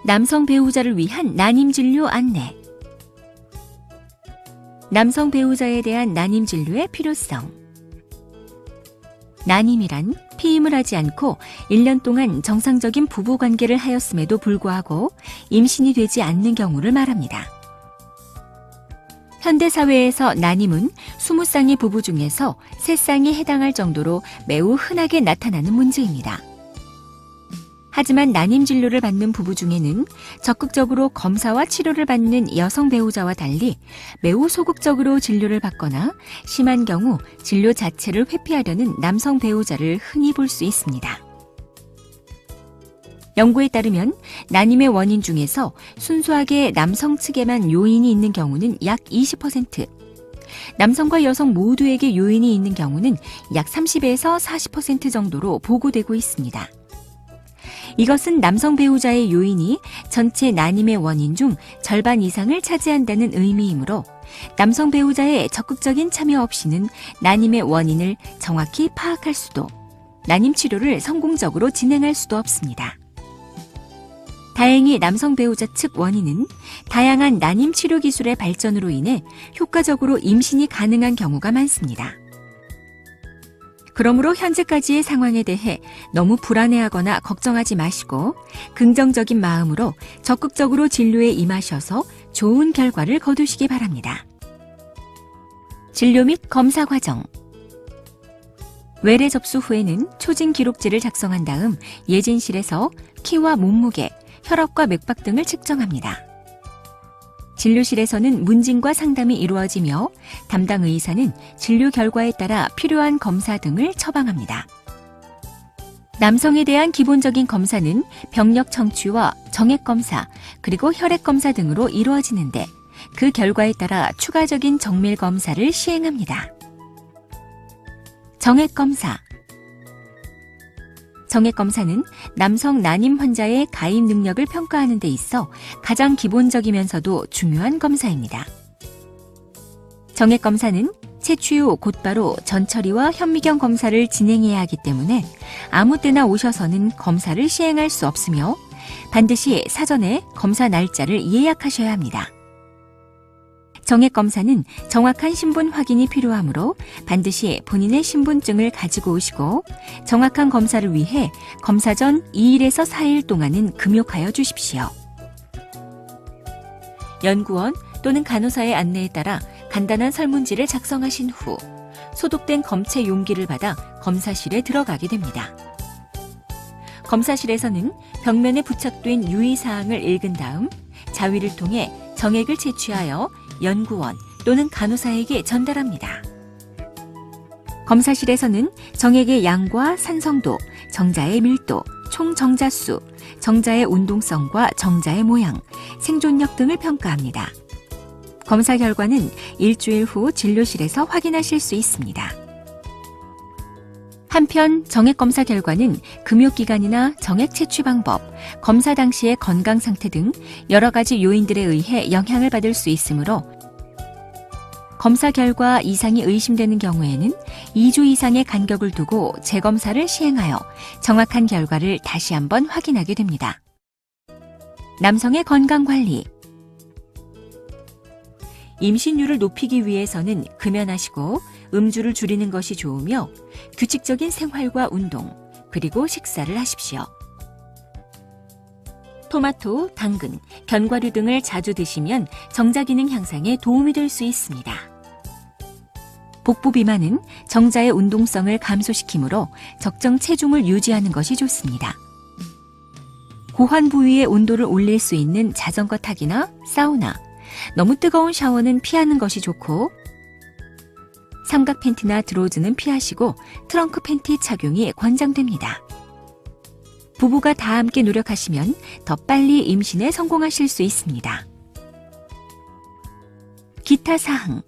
남성 배우자를 위한 난임 진료 안내. 남성 배우자에 대한 난임 진료의 필요성. 난임이란 피임을 하지 않고 1년 동안 정상적인 부부 관계를 하였음에도 불구하고 임신이 되지 않는 경우를 말합니다. 현대사회에서 난임은 20쌍의 부부 중에서 3쌍이 해당할 정도로 매우 흔하게 나타나는 문제입니다. 하지만 난임 진료를 받는 부부 중에는 적극적으로 검사와 치료를 받는 여성 배우자와 달리 매우 소극적으로 진료를 받거나 심한 경우 진료 자체를 회피하려는 남성 배우자를 흔히 볼 수 있습니다. 연구에 따르면 난임의 원인 중에서 순수하게 남성 측에만 요인이 있는 경우는 약 20%, 남성과 여성 모두에게 요인이 있는 경우는 약 30에서 40% 정도로 보고되고 있습니다. 이것은 남성 배우자의 요인이 전체 난임의 원인 중 절반 이상을 차지한다는 의미이므로 남성 배우자의 적극적인 참여 없이는 난임의 원인을 정확히 파악할 수도, 난임 치료를 성공적으로 진행할 수도 없습니다. 다행히 남성 배우자 측 원인은 다양한 난임 치료 기술의 발전으로 인해 효과적으로 임신이 가능한 경우가 많습니다. 그러므로 현재까지의 상황에 대해 너무 불안해하거나 걱정하지 마시고 긍정적인 마음으로 적극적으로 진료에 임하셔서 좋은 결과를 거두시기 바랍니다. 진료 및 검사 과정. 외래 접수 후에는 초진 기록지를 작성한 다음 예진실에서 키와 몸무게, 혈압과 맥박 등을 측정합니다. 진료실에서는 문진과 상담이 이루어지며 담당 의사는 진료 결과에 따라 필요한 검사 등을 처방합니다. 남성에 대한 기본적인 검사는 병력 청취와 정액 검사, 그리고 혈액 검사 등으로 이루어지는데 그 결과에 따라 추가적인 정밀 검사를 시행합니다. 정액 검사. 정액 검사는 남성 난임 환자의 가입 능력을 평가하는 데 있어 가장 기본적이면서도 중요한 검사입니다. 정액 검사는 채취 후 곧바로 전처리와 현미경 검사를 진행해야 하기 때문에 아무 때나 오셔서는 검사를 시행할 수 없으며 반드시 사전에 검사 날짜를 예약하셔야 합니다. 정액 검사는 정확한 신분 확인이 필요하므로 반드시 본인의 신분증을 가지고 오시고 정확한 검사를 위해 검사 전 2일에서 4일 동안은 금욕하여 주십시오. 연구원 또는 간호사의 안내에 따라 간단한 설문지를 작성하신 후 소독된 검체 용기를 받아 검사실에 들어가게 됩니다. 검사실에서는 벽면에 부착된 유의사항을 읽은 다음 자위를 통해 정액을 채취하여 연구원 또는 간호사에게 전달합니다. 검사실에서는 정액의 양과 산성도, 정자의 밀도, 총 정자수, 정자의 운동성과 정자의 모양, 생존력 등을 평가합니다. 검사 결과는 일주일 후 진료실에서 확인하실 수 있습니다. 한편 정액 검사 결과는 금욕기간이나 정액 채취 방법, 검사 당시의 건강 상태 등 여러 가지 요인들에 의해 영향을 받을 수 있으므로 검사 결과 이상이 의심되는 경우에는 2주 이상의 간격을 두고 재검사를 시행하여 정확한 결과를 다시 한번 확인하게 됩니다. 남성의 건강관리. 임신율을 높이기 위해서는 금연하시고 음주를 줄이는 것이 좋으며 규칙적인 생활과 운동, 그리고 식사를 하십시오. 토마토, 당근, 견과류 등을 자주 드시면 정자 기능 향상에 도움이 될 수 있습니다. 복부 비만은 정자의 운동성을 감소시키므로 적정 체중을 유지하는 것이 좋습니다. 고환 부위의 온도를 올릴 수 있는 자전거 타기나 사우나, 너무 뜨거운 샤워는 피하는 것이 좋고 삼각 팬티나 드로즈는 피하시고 트렁크 팬티 착용이 권장됩니다. 부부가 다 함께 노력하시면 더 빨리 임신에 성공하실 수 있습니다. 기타 사항.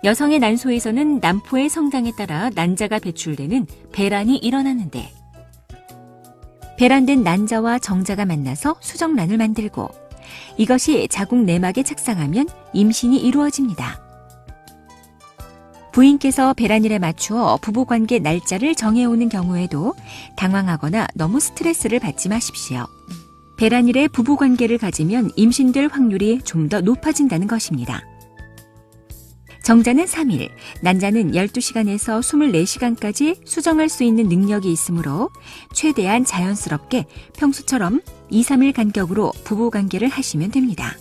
여성의 난소에서는 난포의 성장에 따라 난자가 배출되는 배란이 일어나는데 배란된 난자와 정자가 만나서 수정란을 만들고 이것이 자궁 내막에 착상하면 임신이 이루어집니다. 부인께서 배란일에 맞추어 부부관계 날짜를 정해오는 경우에도 당황하거나 너무 스트레스를 받지 마십시오. 배란일에 부부관계를 가지면 임신될 확률이 좀 더 높아진다는 것입니다. 정자는 3일, 난자는 12시간에서 24시간까지 수정할 수 있는 능력이 있으므로 최대한 자연스럽게 평소처럼 2, 3일 간격으로 부부관계를 하시면 됩니다.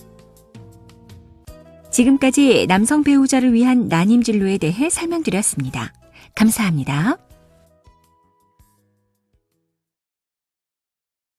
지금까지 남성 배우자를 위한 난임 진로에 대해 설명드렸습니다. 감사합니다.